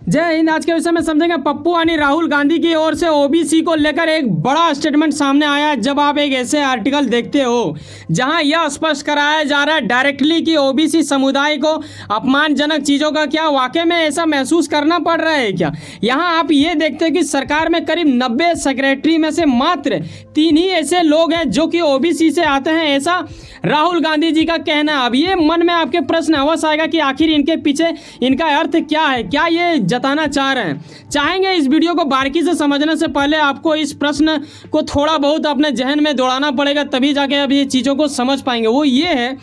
जय हिंद। आज के विषय में समझेंगे पप्पू यानी राहुल गांधी की ओर से ओबीसी को लेकर एक बड़ा स्टेटमेंट सामने आया है। जब आप एक ऐसे आर्टिकल देखते हो जहां यह स्पष्ट कराया जा रहा है डायरेक्टली कि ओबीसी समुदाय को अपमानजनक चीज़ों का क्या वाकई में ऐसा महसूस करना पड़ रहा है क्या। यहां आप ये देखते हैं कि सरकार में करीब 90 सेक्रेटरी में से मात्र 3 ही ऐसे लोग हैं जो कि ओबीसी से आते हैं, ऐसा राहुल गांधी जी का कहना है। अब ये मन में आपके प्रश्न अवश्य आएगा कि आखिर इनके पीछे इनका अर्थ क्या है, क्या ये जताना चाह रहे हैं। चाहेंगे इस वीडियो को बारीकी से समझने से पहले आपको इस प्रश्न को थोड़ा बहुत अपने जहन में दौड़ाना पड़ेगा, तभी जाके अब ये चीज़ों को समझ पाएंगे। वो ये है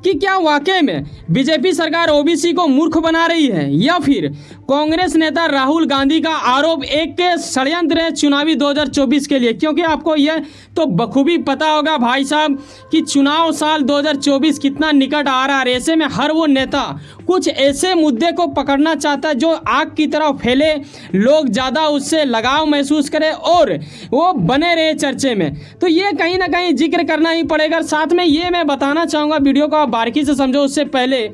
कि क्या वाकई में बीजेपी सरकार ओबीसी को मूर्ख बना रही है या फिर कांग्रेस नेता राहुल गांधी का आरोप एक षड्यंत्र है चुनावी 2024 के लिए। क्योंकि आपको यह तो बखूबी पता होगा भाई साहब कि चुनाव साल 2024 कितना निकट आ रहा है। ऐसे में हर वो नेता कुछ ऐसे मुद्दे को पकड़ना चाहता है जो आग की तरह फैले, लोग ज़्यादा उससे लगाव महसूस करें और वो बने रहे चर्चे में। तो ये कहीं ना कहीं जिक्र करना ही पड़ेगा। साथ में ये मैं बताना चाहूँगा, वीडियो को आप बारीकी से समझो उससे पहले,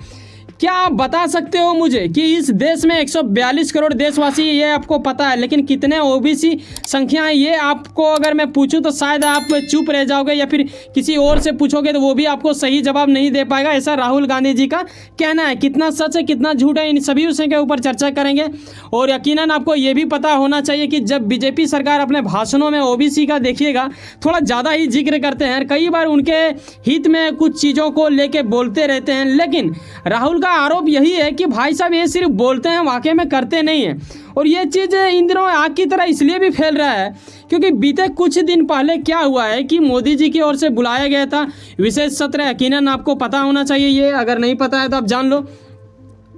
क्या आप बता सकते हो मुझे कि इस देश में 142 करोड़ देशवासी, ये आपको पता है, लेकिन कितने ओबीसी संख्या है ये आपको अगर मैं पूछूं तो शायद आप चुप रह जाओगे या फिर किसी और से पूछोगे तो वो भी आपको सही जवाब नहीं दे पाएगा। ऐसा राहुल गांधी जी का कहना है। कितना सच है कितना झूठ है इन सभी विषयों के ऊपर चर्चा करेंगे। और यकीनन आपको ये भी पता होना चाहिए कि जब बीजेपी सरकार अपने भाषणों में ओबीसी का देखिएगा थोड़ा ज़्यादा ही जिक्र करते हैं, कई बार उनके हित में कुछ चीज़ों को लेके बोलते रहते हैं, लेकिन राहुल का आरोप यही है कि भाई साहब ये सिर्फ बोलते हैं, वाकई में करते नहीं हैं। और ये चीज़ इन दिनों आग की तरह इसलिए भी फैल रहा है क्योंकि बीते कुछ दिन पहले क्या हुआ है कि मोदी जी की ओर से बुलाया गया था विशेष सत्र। यकीनन आपको पता होना चाहिए, ये अगर नहीं पता है तो आप जान लो।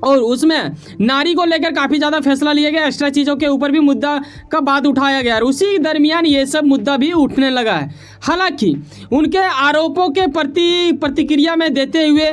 और उसमें नारी को लेकर काफ़ी ज़्यादा फैसला लिया गया, एक्स्ट्रा चीज़ों के ऊपर भी मुद्दा का बात उठाया गया और उसी दरमियान ये सब मुद्दा भी उठने लगा है। हालांकि उनके आरोपों के प्रति प्रतिक्रिया में देते हुए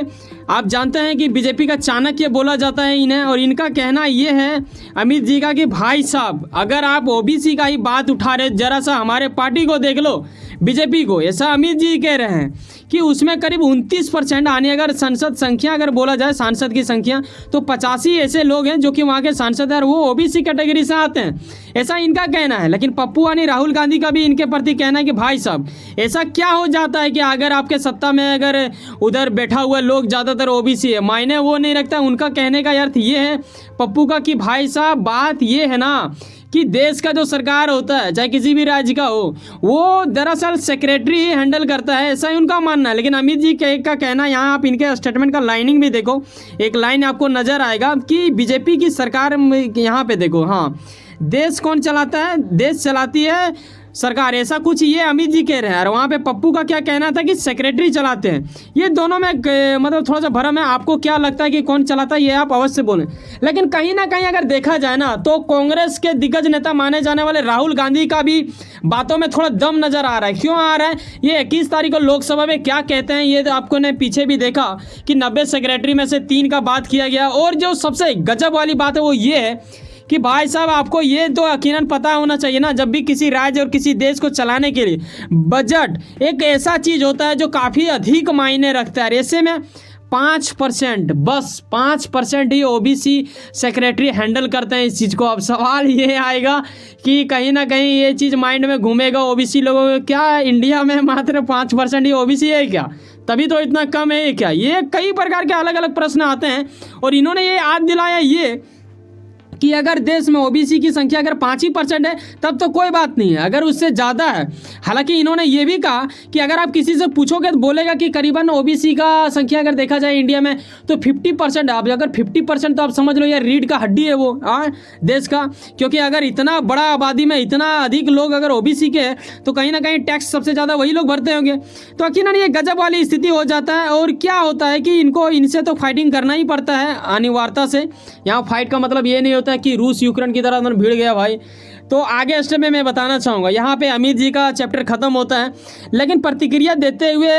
आप जानते हैं कि बीजेपी का चाणक्य बोला जाता है इन्हें, और इनका कहना ये है अमित जी का कि भाई साहब अगर आप ओबीसी का ही बात उठा रहे, जरा सा हमारे पार्टी को देख लो, बीजेपी को। ऐसा अमित जी कह रहे हैं कि उसमें करीब 29% आने, अगर संसद संख्या अगर बोला जाए सांसद की संख्या, तो 85 ऐसे लोग हैं जो कि वहाँ के सांसद हैं और वो ओबीसी कैटेगरी से आते हैं, ऐसा इनका कहना है। लेकिन पप्पू यानी राहुल गांधी का भी इनके प्रति कहना है कि भाई साहब ऐसा क्या हो जाता है कि अगर आपके सत्ता में अगर उधर बैठा हुआ लोग ज़्यादातर ओबीसी है, मायने वो नहीं रखता। उनका कहने का अर्थ ये है पप्पू का कि भाई साहब बात ये है ना कि देश का जो सरकार होता है चाहे किसी भी राज्य का हो, वो दरअसल सेक्रेटरी ही हैंडल करता है, ऐसा ही उनका मानना है। लेकिन अमित जी का कहना, यहाँ आप इनके स्टेटमेंट का लाइनिंग भी देखो, एक लाइन आपको नज़र आएगा कि बीजेपी की सरकार यहाँ पे देखो, हाँ, देश कौन चलाता है, देश चलाती है सरकार, ऐसा कुछ ये अमित जी कह रहे हैं। और वहाँ पे पप्पू का क्या कहना था कि सेक्रेटरी चलाते हैं। ये दोनों में मतलब थोड़ा सा भरम है। आपको क्या लगता है कि कौन चलाता है, ये आप अवश्य बोलें। लेकिन कहीं ना कहीं अगर देखा जाए ना तो कांग्रेस के दिग्गज नेता माने जाने वाले राहुल गांधी का भी बातों में थोड़ा दम नज़र आ रहा है। क्यों आ रहा है, ये 21 तारीख को लोकसभा में क्या कहते हैं, ये आपको ने पीछे भी देखा कि 90 सेक्रेटरी में से 3 का बात किया गया। और जो सबसे गजब वाली बात है वो ये है कि भाई साहब आपको ये तो यकीनन पता होना चाहिए ना, जब भी किसी राज्य और किसी देश को चलाने के लिए बजट एक ऐसा चीज़ होता है जो काफ़ी अधिक मायने रखता है। ऐसे में 5%, बस 5% ही ओबीसी सेक्रेटरी हैंडल करते हैं इस चीज़ को। अब सवाल ये आएगा कि कहीं ना कहीं ये चीज़ माइंड में घूमेगा ओबीसी लोगों को, क्या इंडिया में मात्र 5% ही ओबीसी है क्या, तभी तो इतना कम है क्या। ये कई प्रकार के अलग अलग प्रश्न आते हैं और इन्होंने ये याद दिलाया ये कि अगर देश में ओबीसी की संख्या अगर 5% है तब तो कोई बात नहीं है, अगर उससे ज़्यादा है। हालांकि इन्होंने ये भी कहा कि अगर आप किसी से पूछोगे तो बोलेगा कि करीबन ओबीसी का संख्या अगर देखा जाए इंडिया में तो 50% है। अब अगर 50% तो आप समझ लो यार रीढ़ का हड्डी है वो देश का, क्योंकि अगर इतना बड़ा आबादी में इतना अधिक लोग अगर ओबीसी के हैं तो कहीं ना कहीं टैक्स सबसे ज़्यादा वही लोग भरते होंगे। तो यकीनन ये गजब वाली स्थिति हो जाता है। और क्या होता है कि इनसे तो फाइटिंग करना ही पड़ता है अनिवार्यता से। यहाँ फाइट का मतलब ये नहीं होता कि रूस यूक्रेन की तरह उन्होंने भिड़ गया भाई। तो आगे स्टेप में मैं बताना चाहूँगा, यहाँ पे अमित जी का चैप्टर ख़त्म होता है। लेकिन प्रतिक्रिया देते हुए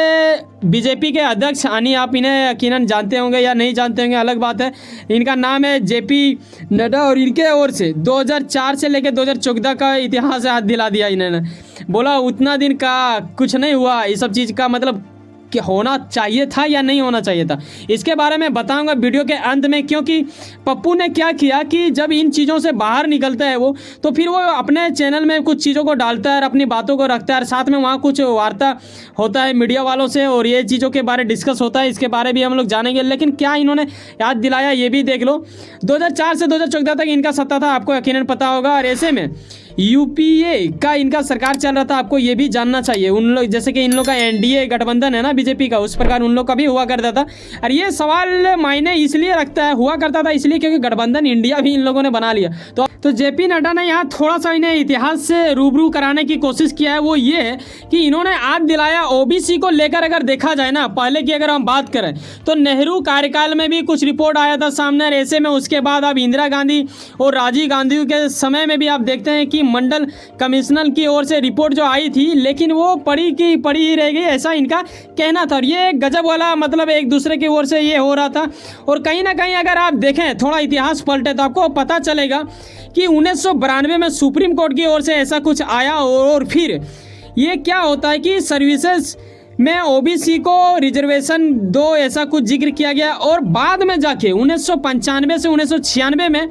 बीजेपी के अध्यक्ष, यानी आप इन्हें यकीनन जानते होंगे या नहीं जानते होंगे अलग बात है, इनका नाम है जेपी नड्डा, और इनके ओर से 2004 से लेकर 2014 का इतिहास याद दिला दिया इन्होंने। बोला उतना दिन का कुछ नहीं हुआ, ये सब चीज़ का मतलब कि होना चाहिए था या नहीं होना चाहिए था, इसके बारे में बताऊंगा वीडियो के अंत में। क्योंकि पप्पू ने क्या किया कि जब इन चीज़ों से बाहर निकलता है वो, तो फिर वो अपने चैनल में कुछ चीज़ों को डालता है और अपनी बातों को रखता है, और साथ में वहाँ कुछ वार्ता होता है मीडिया वालों से और ये चीज़ों के बारे डिस्कस होता है। इसके बारे भी हम लोग जानेंगे, लेकिन क्या इन्होंने याद दिलाया ये भी देख लो। 2004 से 2014 तक इनका सत्ता था, आपको यकीनन पता होगा। और ऐसे में यूपीए का इनका सरकार चल रहा था, आपको ये भी जानना चाहिए। उन लोग जैसे कि इन लोग का एनडीए गठबंधन है ना बीजेपी का, उस प्रकार उन लोग का भी हुआ करता था। और ये सवाल मायने इसलिए रखता है, हुआ करता था इसलिए क्योंकि गठबंधन इंडिया भी इन लोगों ने बना लिया। तो जेपी नड्डा ने यहाँ थोड़ा सा इन्हें इतिहास से रूबरू कराने की कोशिश किया है। वो ये है कि इन्होंने याद दिलाया ओबीसी को लेकर, अगर देखा जाए ना पहले की अगर हम बात करें तो नेहरू कार्यकाल में भी कुछ रिपोर्ट आया था सामने। ऐसे में उसके बाद अब इंदिरा गांधी और राजीव गांधी के समय में भी आप देखते हैं कि मंडल कमिश्नर की ओर से रिपोर्ट जो आई थी, लेकिन वो पढ़ी ही रह गई, ऐसा इनका कहना था। और ये गजब वाला मतलब एक दूसरे की ओर से ये हो रहा था। और कहीं ना कहीं अगर आप देखें थोड़ा इतिहास पलटे तो आपको पता चलेगा कि 1992 में सुप्रीम कोर्ट की ओर से ऐसा कुछ आया। और फिर ये क्या होता है कि सर्विसेज में ओबीसी को रिजर्वेशन दो, ऐसा कुछ जिक्र किया गया। और बाद में जाके 1995 से 1996 में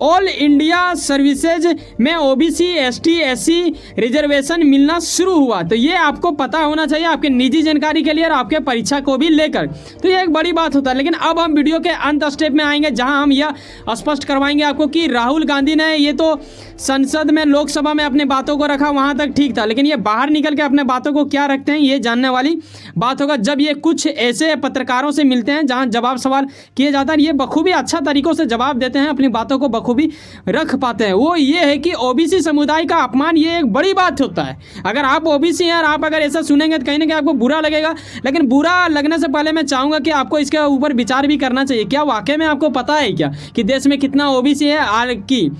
ऑल इंडिया सर्विसेज में ओबीसी एसटी एससी रिजर्वेशन मिलना शुरू हुआ। तो ये आपको पता होना चाहिए आपके निजी जानकारी के लिए और आपके परीक्षा को भी लेकर, तो ये एक बड़ी बात होता है। लेकिन अब हम वीडियो के अंत स्टेप में आएंगे जहां हम यह स्पष्ट करवाएंगे आपको कि राहुल गांधी ने ये तो संसद में लोकसभा में अपनी बातों को रखा, वहां तक ठीक था, लेकिन ये बाहर निकल के अपने बातों को क्या रखते हैं ये जानने वाली बात होगा। जब ये कुछ ऐसे पत्रकारों से मिलते हैं जहां जवाब सवाल किए जाता है, ये बखूबी अच्छा तरीकों से जवाब देते हैं, अपनी बातों को बखूबी रख पाते हैं। वो ये है कि ओबीसी समुदाय का अपमान ये एक बड़ी बात होता है। अगर आप ओबीसी हैं और आप अगर ऐसा सुनेंगे तो कहीं ना कहीं आपको बुरा लगेगा, लेकिन बुरा लगने से पहले मैं चाहूँगा कि आपको इसके ऊपर विचार भी करना चाहिए। क्या वाकई में आपको पता है क्या कि देश में कितना ओबीसी है? की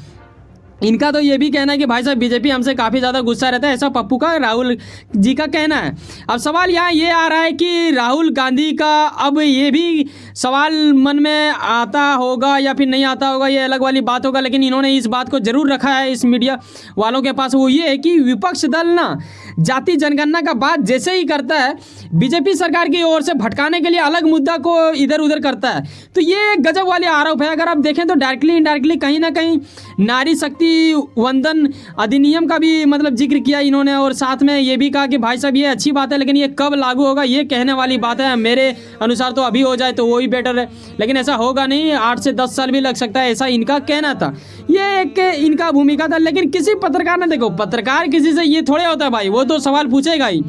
इनका तो ये भी कहना है कि भाई साहब बीजेपी हमसे काफ़ी ज़्यादा गुस्सा रहता है, ऐसा पप्पू का राहुल जी का कहना है। अब सवाल यहाँ ये आ रहा है कि राहुल गांधी का अब ये भी सवाल मन में आता होगा या फिर नहीं आता होगा, ये अलग वाली बात होगा, लेकिन इन्होंने इस बात को जरूर रखा है इस मीडिया वालों के पास। वो ये है कि विपक्ष दल ना जाति जनगणना का बात जैसे ही करता है, बीजेपी सरकार की ओर से भटकाने के लिए अलग मुद्दा को इधर उधर करता है। तो ये गजब वाले आरोप है। अगर आप देखें तो डायरेक्टली इनडायरेक्टली कहीं ना कहीं नारी शक्ति वंदन अधिनियम का भी मतलब जिक्र किया इन्होंने, और साथ में ये भी कहा कि भाई साहब ये अच्छी बात है, लेकिन ये कब लागू होगा ये कहने वाली बात है। मेरे अनुसार तो अभी हो जाए तो वो ही बेटर है, लेकिन ऐसा होगा नहीं, 8 से 10 साल भी लग सकता है, ऐसा इनका कहना था। ये एक इनका भूमिका था। लेकिन किसी पत्रकार ने, देखो पत्रकार किसी से ये थोड़े होता है भाई, वो तो सवाल पूछेगा ही।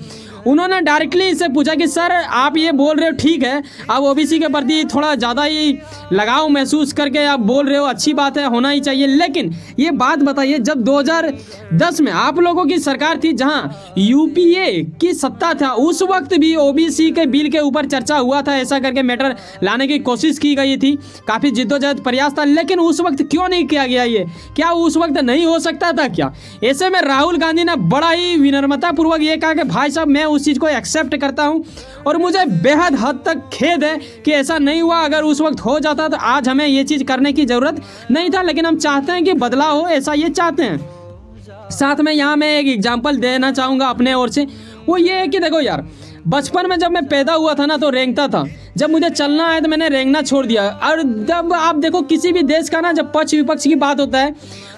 उन्होंने डायरेक्टली इससे पूछा कि सर आप ये बोल रहे हो ठीक है, आप ओबीसी के प्रति थोड़ा ज़्यादा ही लगाव महसूस करके आप बोल रहे हो, अच्छी बात है, होना ही चाहिए, लेकिन ये बात बताइए जब 2010 में आप लोगों की सरकार थी जहां यूपीए की सत्ता था, उस वक्त भी ओबीसी के बिल के ऊपर चर्चा हुआ था, ऐसा करके मैटर लाने की कोशिश की गई थी, काफ़ी जिद्दोजहद प्रयास था, लेकिन उस वक्त क्यों नहीं किया गया? ये क्या उस वक्त नहीं हो सकता था क्या? ऐसे में राहुल गांधी ने बड़ा ही विनम्रतापूर्वक ये कहा कि भाई साहब मैं उस चीज़ को एक्सेप्ट करता हूं और मुझे बेहद हद तक खेद है कि ऐसा नहीं हुआ। अगर उस वक्त हो जाता तो आज हमें ये चीज़ करने की ज़रूरत नहीं था, लेकिन हम चाहते हैं कि बदलाव हो, ऐसा ये चाहते हैं। साथ में यहाँ मैं एक एग्जांपल देना चाहूँगा अपने ओर से। वो ये है कि देखो यार, बचपन में जब मैं पैदा हुआ था ना तो रेंगता था, जब मुझे चलना है तो मैंने रेंगना छोड़ दिया। और जब आप देखो किसी भी देश का ना जब पक्ष विपक्ष की बात होता है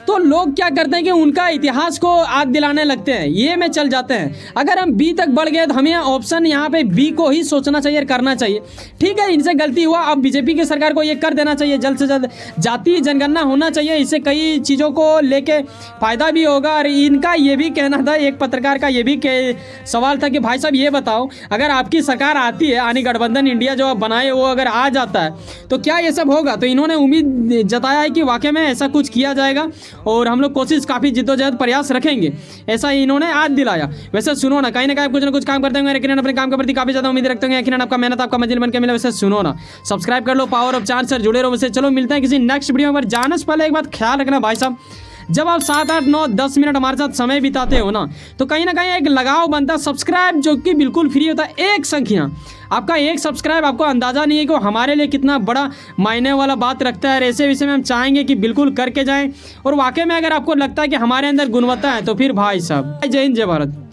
तो लोग क्या करते हैं कि उनका इतिहास को याद दिलाने लगते हैं, ये में चल जाते हैं। अगर हम बी तक बढ़ गए तो हमें ऑप्शन यहाँ पे बी को ही सोचना चाहिए, करना चाहिए। ठीक है, इनसे गलती हुआ, अब बीजेपी की सरकार को ये कर देना चाहिए, जल्द से जल्द जाति जनगणना होना चाहिए, इससे कई चीज़ों को लेके फ़ायदा भी होगा। और इनका ये भी कहना था, एक पत्रकार का ये भी सवाल था कि भाई साहब ये बताओ, अगर आपकी सरकार आती है, यानी गठबंधन इंडिया जो आप बनाए वो अगर आ जाता है तो क्या ये सब होगा? तो इन्होंने उम्मीद जताया है कि वाकई में ऐसा कुछ किया जाएगा और हम लोग कोशिश काफ़ी जिद्दोजहद प्रयास रखेंगे, ऐसा इन्होंने आज दिलाया। वैसे सुनो ना, कहीं ना कहीं कुछ ना कुछ काम करते होंगे, लेकिन अपने काम के प्रति काफ़ी ज़्यादा उम्मीद रखते होंगे, लेकिन आपका मेहनत आपका मंजिल बन के मिले। वैसे सुनो ना, सब्सक्राइब कर लो, पावर ऑफ चांस से जुड़े रहो। वैसे चलो मिलते हैं किसी नेक्स्ट वीडियो में। जाने से पहले एक बात ख्याल रखना भाई साहब, जब आप 7, 8, 9, 10 मिनट हमारे साथ समय बिताते हो ना तो कहीं ना कहीं एक लगाव बनता है। सब्सक्राइब जो कि बिल्कुल फ्री होता है, एक संख्या आपका एक सब्सक्राइब, आपको अंदाज़ा नहीं है कि हमारे लिए कितना बड़ा मायने वाला बात रखता है। ऐसे विषय में हम चाहेंगे कि बिल्कुल करके जाएं, और वाकई में अगर आपको लगता है कि हमारे अंदर गुणवत्ता है तो फिर भाई साहब जय हिंद जय भारत।